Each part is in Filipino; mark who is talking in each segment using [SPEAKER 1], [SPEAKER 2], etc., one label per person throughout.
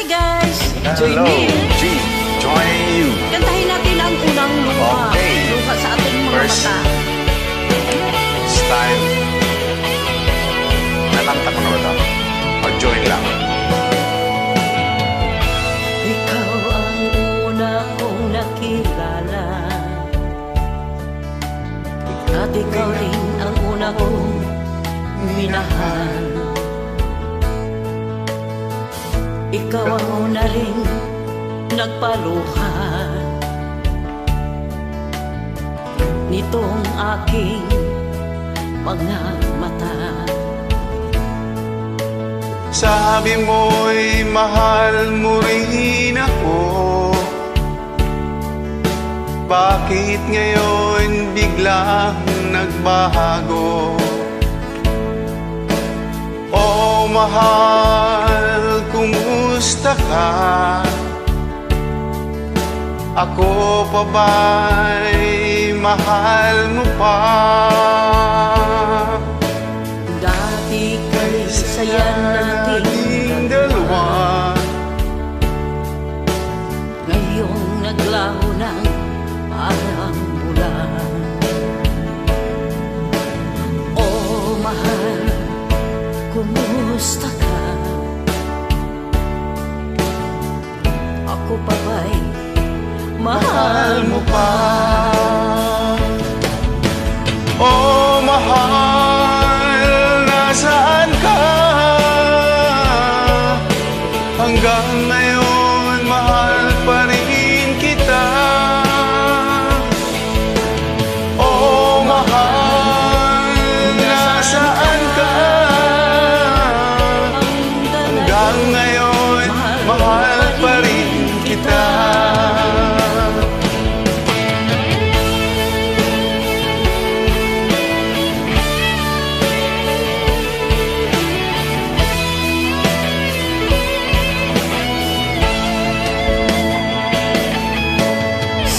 [SPEAKER 1] Hi guys! Join
[SPEAKER 2] Hello,
[SPEAKER 1] me.
[SPEAKER 2] G. Joining you.
[SPEAKER 1] Kantahin natin ang unang luha.
[SPEAKER 2] Okay.
[SPEAKER 1] Luha sa ating mga
[SPEAKER 2] First.
[SPEAKER 1] mata.
[SPEAKER 2] It's time. Nakanta ko na ba ito? Mag-join lang.
[SPEAKER 1] Ikaw ang una kong nakilala, at ikaw rin ang una kong minahal. Ikaw ang una rin nagpaluha nitong aking mga mata.
[SPEAKER 3] Sabi mo'y mahal mo rin ako. Bakit ngayon biglang nagbago? Oh mahal, kumusta ka? Ako pa ba'y mahal mo pa?
[SPEAKER 1] Dati kay saya nating
[SPEAKER 3] dalawa.
[SPEAKER 1] ngayong naglaho ng parang bulan. Oh mahal, kumusta ka? Ako pa ba'y mahal mo pa?
[SPEAKER 3] Oh mahal, nasaan ka? Hanggang ngayon mahal pa rin kita. Oh mahal, nasaan ka? Hanggang ngayon mahal pa rin kita.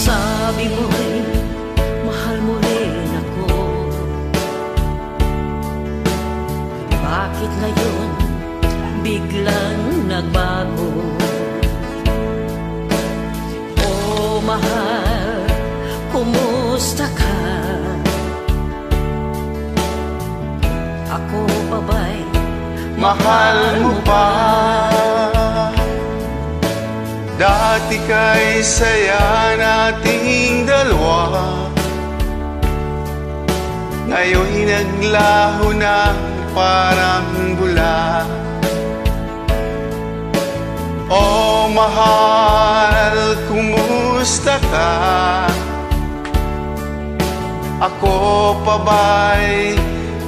[SPEAKER 1] Sabi mo'y mahal mo rin ako. Bakit ngayon biglang nagbago? Oh mahal, kumusta ka? Ako pa ba'y
[SPEAKER 3] Mahal mo pa? Dati kay saya nating dalawa. Ngayon'y naglaho na parang bula. Oh mahal, kumusta ka? Ako pa ba'y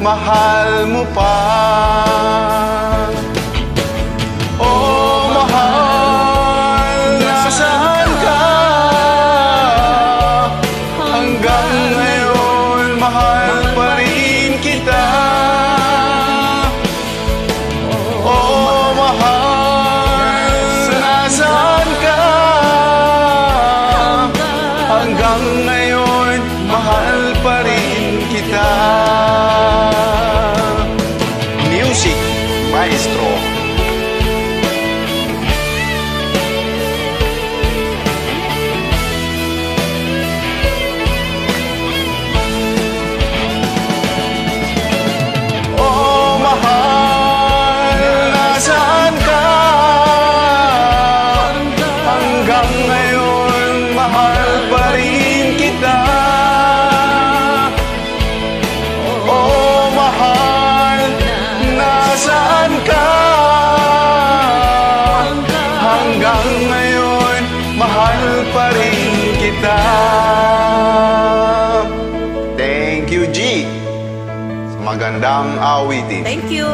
[SPEAKER 3] mahal mo pa? Oh mahal, nasaan ka? Hanggang ngayon mahal pa rin kita. Oh mahal, nasaan ka? Hanggang ngayon mahal pa rin kita.
[SPEAKER 2] Music, maestro.
[SPEAKER 3] Oh mahal, nasaan ka? Hanggang ngayon mahal pa rin kita. Oh mahal, nasaan ka? Hanggang ngayon mahal pa rin kita.
[SPEAKER 2] Thank you, G. Sa magandang awitin.
[SPEAKER 1] thank you.